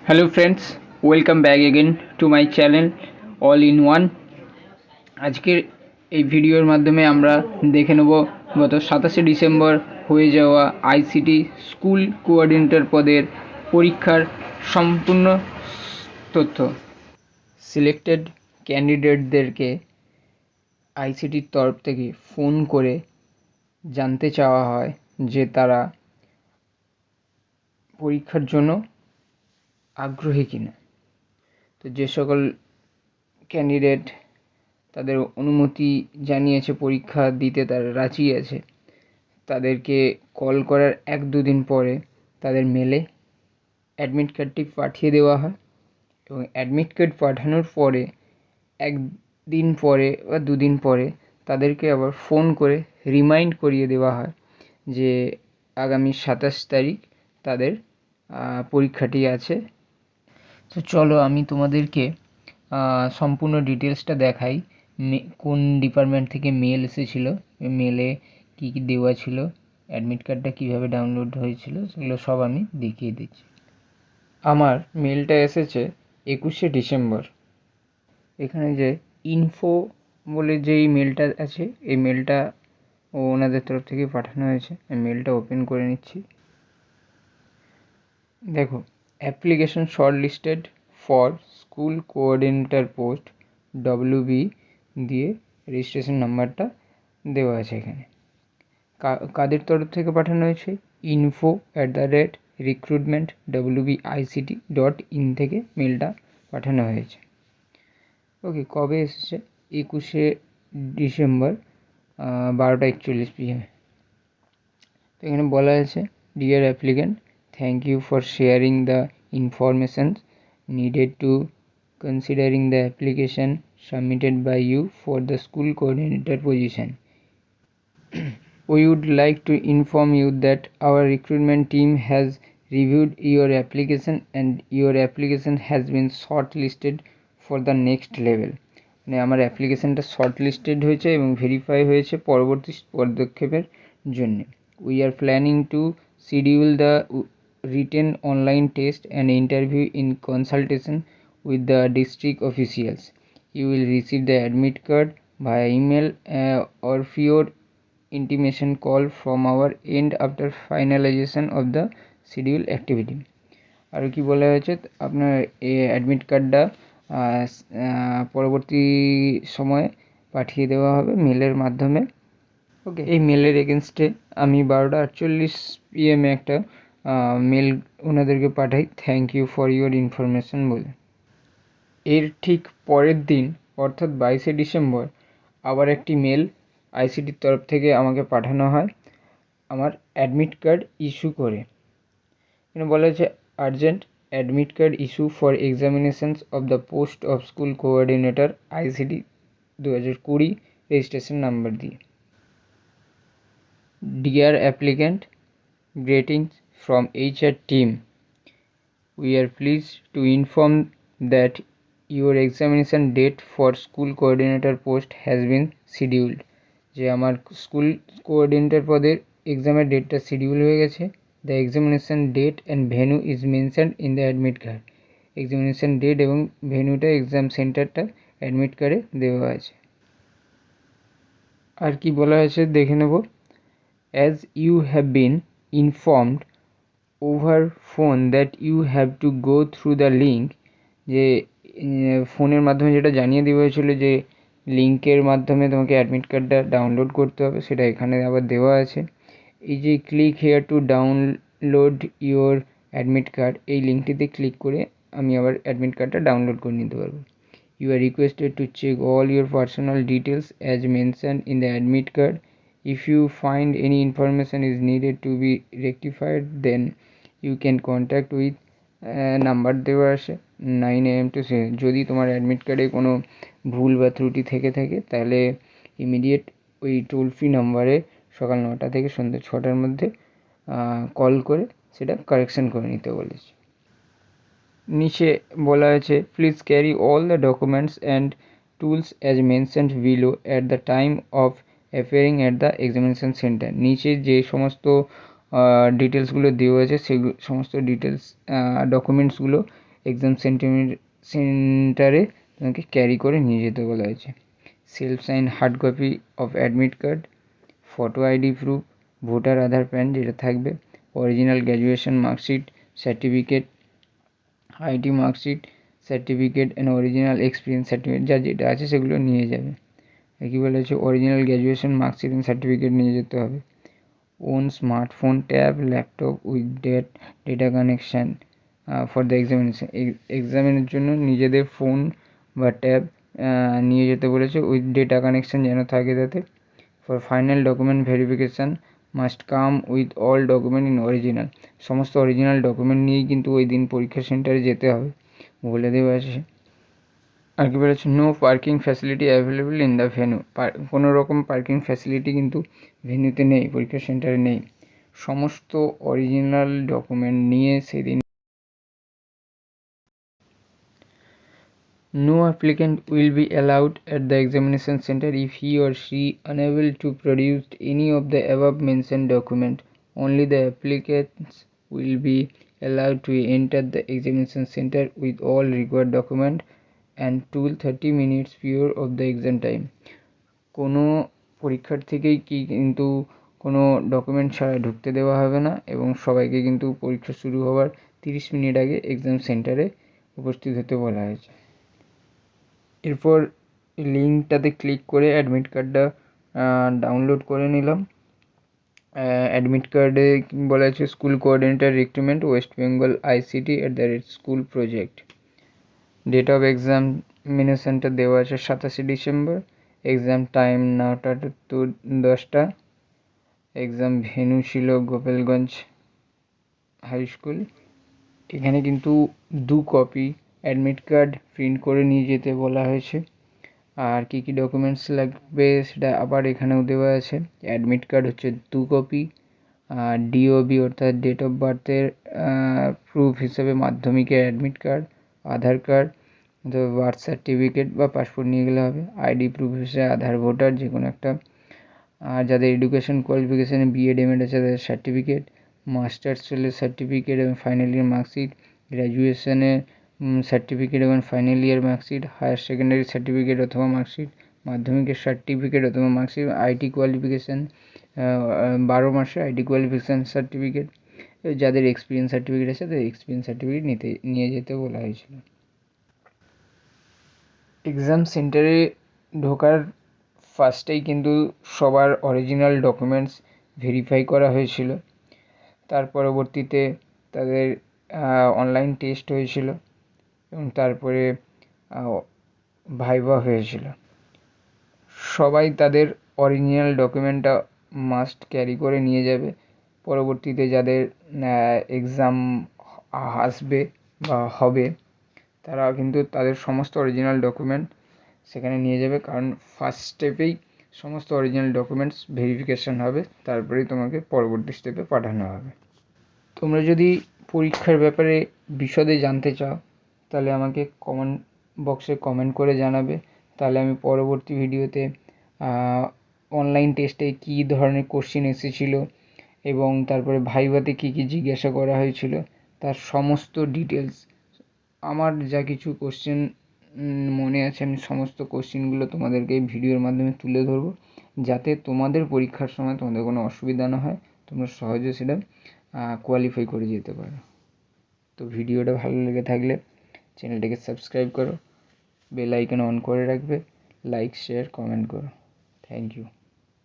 Hello friends, welcome back again to my channel all in one। আজকের এই ভিডিওর মাধ্যমে আমরা দেখে নেব গত 27 ডিসেম্বর হয়ে যাওয়া আইসিটি স্কুল কোঅর্ডিনেটর পদের পরীক্ষার সম্পূর্ণ তথ্য। সিলেক্টেড ক্যান্ডিডেটদেরকে আইসিটির তরফ থেকে ফোন করে জানতে চাওয়া হয় যে তারা পরীক্ষার জন্য আগ্রহী কিনা। তো যে সকল ক্যান্ডিডেট তাদের অনুমতি জানিয়েছে পরীক্ষা দিতে তারা রাজি আছে, তাদেরকে কল করার 1-2 দিন পরে তাদের মেলে অ্যাডমিট কার্ডটি পাঠিয়ে দেওয়া হয় এবং অ্যাডমিট কার্ড পাঠানোর পরে 1 দিন পরে বা 2 দিন পরে তাদেরকে আবার ফোন করে রিমাইন্ড করিয়ে দেওয়া হয় যে আগামী 27 তারিখ তাদের পরীক্ষাটি আছে। তো চলো আমি তোমাদেরকে সম্পূর্ণ ডিটেলসটা দেখাই। কোন ডিপার্টমেন্ট থেকে মেল এসেছিল, মেলে কী কী দেওয়া ছিল, অ্যাডমিট কার্ডটা কীভাবে ডাউনলোড হয়েছিল, সেগুলো সব আমি দেখিয়ে দিচ্ছি। আমার মেলটা এসেছে 21শে ডিসেম্বর। এখানে যে ইনফো বলে যেই মেলটা আছে, এই মেলটা ওনাদের তরফ থেকে পাঠানো হয়েছে। আমি মেলটা ওপেন করে নিচ্ছি। দেখো, application short listed for school coordinator post WB দিয়ে রেজিস্ট্রেশন নাম্বারটা দেওয়া আছে এখানে। কাদের তরফ থেকে পাঠানো হয়েছে? info@recruitment.wbict.in থেকে মেলটা পাঠানো হয়েছে। ওকে, কবে এসেছে? 21শে ডিসেম্বর 12:41 PM। তো এখানে বলা আছে, dear applicant, thank you for sharing the information needed to considering the application submitted by you for the school coordinator position. We would like to inform you that our recruitment team has reviewed your application and your application has been shortlisted for the next level. মানে আমার অ্যাপ্লিকেশনটা shortlisted হয়েছে এবং verify হয়েছে পরবর্তী পদক্ষেপের জন্য। We are planning to schedule the written online test and interview in consultation with the district officials. You will receive the admit card via email or prior intimation call from our end after finalization of the schedule activity. আর কি বলা হয়েছে, আপনার এই admit কার্ডটা পরবর্তী সময়ে পাঠিয়ে দেওয়া হবে মেলের মাধ্যমে। ওকে, এই মেলের এগেনস্টে আমি 12:48 PM একটা মেল ওনাদেরকে পাঠাই, thank you for your information বলে। এর ঠিক পরের দিন অর্থাৎ 22শে ডিসেম্বর আবার একটি মেল আইসিটির তরফ থেকে আমাকে পাঠানো হয় আমার অ্যাডমিট কার্ড ইস্যু করে। এখানে বলা হয়েছে, urgent admit card issue for examinations of the post of school coordinator ICT 2020 registration number দিয়ে। Dear applicant, greetings from HR team. We are pleased to inform that your examination date for school coordinator post has been scheduled. যে আমার school coordinator পদের এক্সামের ডেটটা schedule হয়ে গেছে। The examination date and venue is mentioned in the admit card. Examination date এবং ভেন্যুটা, exam সেন্টারটা অ্যাডমিট কার্ডে দেওয়া আছে। আর কি বলা হয়েছে দেখে নেব। As you have been informed over phone that you have to go through the link, যে ফোনের মাধ্যমে যেটা জানিয়ে দেওয়া হয়েছিল যে লিঙ্কের মাধ্যমে তোমাকে অ্যাডমিট কার্ডটা ডাউনলোড করতে হবে, সেটা এখানে আবার দেওয়া আছে। এই যে click here to download your admit card, এই লিঙ্কটিতে ক্লিক করে আমি আবার অ্যাডমিট কার্ডটা ডাউনলোড করে নিতে পারবো। You are requested to check all your personal details as mentioned in the admit card. If you find any information is needed to be rectified, then you can contact with number দেওয়া আছে 9 AM to 6। যদি তোমার admit কার্ডে কোনো ভুল বা ত্রুটি থেকে থাকে তাহলে ইমিডিয়েট ওই টোল ফ্রি নাম্বারে সকাল 9টা থেকে সন্ধ্যে 6টার মধ্যে কল করে সেটা কারেকশন করে নিতে বলেছে। নিচে বলা হয়েছে, please carry all the documents and tools as mentioned below at the time of appearing at the examination centre. নিচে যে সমস্ত ডিটেলসগুলো দেওয়া আছে সেগুলো সমস্ত ডিটেলস ডকুমেন্টসগুলো এক্সাম সেন্টারে তোমাকে ক্যারি করে নিয়ে যেতে বলা হয়েছে। Self sign hard copy of admit card, photo ID proof, voter Aadhaar PAN যেটা থাকবে, original graduation marksheet, certificate, IT marksheet, certificate and original experience certificate যা যেটা আছে সেগুলো নিয়ে যাবে। কী বলেছে, original graduation marksheet and certificate নিয়ে যেতে হবে। Own smartphone, tab, laptop with data connection for the examination, এক্সামিনের জন্য নিজেদের ফোন বা ট্যাব নিয়ে যেতে বলেছে উইথ ডেটা কানেকশান যেন থাকে তাতে। For final document verification must come with all document in original, সমস্ত অরিজিনাল ডকুমেন্ট নিয়েই কিন্তু ওই দিন পরীক্ষা সেন্টারে যেতে হবে বলে দেওয়া আছে। আর কি বলেছে, no parking facility available in the venue, কোনো রকম পার্কিং ফ্যাসিলিটি কিন্তু ভেন্যুতে নেই, পরীক্ষা সেন্টারে নেই। সমস্ত অরিজিনাল ডকুমেন্ট নিয়ে সেদিন। No applicant will be allowed at the examination center if he or she unable to produce any of the above mentioned document. Only the applicants will be allowed to enter the examination center with all required document and till 30 minutes prior of the exam time. কোনো পরীক্ষার্থীকেই কিন্তু কোনো document ছাড়া ঢুকতে দেওয়া হবে না এবং সবাইকে কিন্তু পরীক্ষা শুরু হওয়ার 30 মিনিট আগে এক্সাম সেন্টারে উপস্থিত হতে বলা হয়েছে। এরপর লিঙ্কটাতে ক্লিক করে অ্যাডমিট কার্ডটা ডাউনলোড করে নিলাম। অ্যাডমিট কার্ডে বলা আছে school coordinator recruitment West Bengal ICT@school project। Date of এক্সামিনেশানটা দেওয়া আছে 27 ডিসেম্বর। এক্সাম টাইম 9টা টু 10টা। এক্সাম ভেন্যু ছিল গোপালগঞ্জ হাই স্কুল। এখানে কিন্তু 2 কপি অ্যাডমিট কার্ড প্রিন্ট করে নিয়ে যেতে বলা হয়েছে। আর কী কী ডকুমেন্টস লাগবে সেটা আবার এখানেও দেওয়া আছে। অ্যাডমিট কার্ড হচ্ছে 2 কপি, আর DOB অর্থাৎ ডেট অফ বার্থের প্রুফ হিসেবে মাধ্যমিকের অ্যাডমিট কার্ড, আধার কার্ড, বার্থ সার্টিফিকেট বা পাসপোর্ট নিয়ে গেলে হবে, আইডি প্রুফ হিসেবে আধার, ভোটার যে কোনো একটা। আর যাদের এডুকেশন কোয়ালিফিকেশানে BEd MAd আছে তাদের সার্টিফিকেট, মাস্টার্স হলে সার্টিফিকেট এবং ফাইনাল ইয়ার মার্কশিট, গ্র্যাজুয়েশনে সার্টিফিকেট এবং final year marksheet, higher secondary certificate অথবা মার্কশিট, মাধ্যমিকের সার্টিফিকেট অথবা মার্কশিট, আইটি কোয়ালিফিকেশান 12 মাসের আইটি কোয়ালিফিকেশান সার্টিফিকেট। যাদের এক্সপিরিয়েন্স সার্টিফিকেট আছে তাদের এক্সপিরিয়েন্স সার্টিফিকেট নিয়ে যেতে বলা হয়েছিল। এক্সাম সেন্টারে ঢোকার ফার্স্টেই কিন্তু সবার অরিজিনাল ডকুমেন্টস ভেরিফাই করা হয়েছিল। তার পরবর্তীতে তাদের অনলাইন টেস্ট হয়েছিল এবং তারপরে ভাইভা হয়েছিল। সবাই তাদের অরিজিনাল ডকুমেন্টটা মাস্ট ক্যারি করে নিয়ে যাবে। পরবর্তীতে যাদের এক্সাম আসবে বা হবে তারা কিন্তু তাদের সমস্ত অরিজিনাল ডকুমেন্ট সেখানে নিয়ে যাবে, কারণ ফার্স্ট স্টেপেই সমস্ত অরিজিনাল ডকুমেন্টস ভেরিফিকেশান হবে, তারপরেই তোমাকে পরবর্তী স্টেপে পাঠানো হবে। তোমরা যদি পরীক্ষার ব্যাপারে বিশদে জানতে চাও তাহলে আমাকে কমেন্ট বক্সে কমেন্ট করে জানাবে, তাহলে আমি পরবর্তী ভিডিওতে অনলাইন টেস্টে কী ধরনের কোশ্চেন এসেছিলো এবং তারপরে ভাইভাতে কী কী জিজ্ঞাসা করা হয়েছিল তার সমস্ত ডিটেলস, আমার যা কিছু কোশ্চেন মনে আছে আমি সমস্ত কোশ্চেনগুলো তোমাদেরকে এই ভিডিওর মাধ্যমে তুলে ধরবো, যাতে তোমাদের পরীক্ষার সময় তোমাদের কোনো অসুবিধা না হয়, তোমরা সহজে সেটা কোয়ালিফাই করে যেতে পারো। তো ভিডিওটা ভালো লেগে থাকলে চ্যানেলটাকে সাবস্ক্রাইব করো, বেল আইকন অন করে রাখবে, লাইক শেয়ার কমেন্ট করো। Thank you.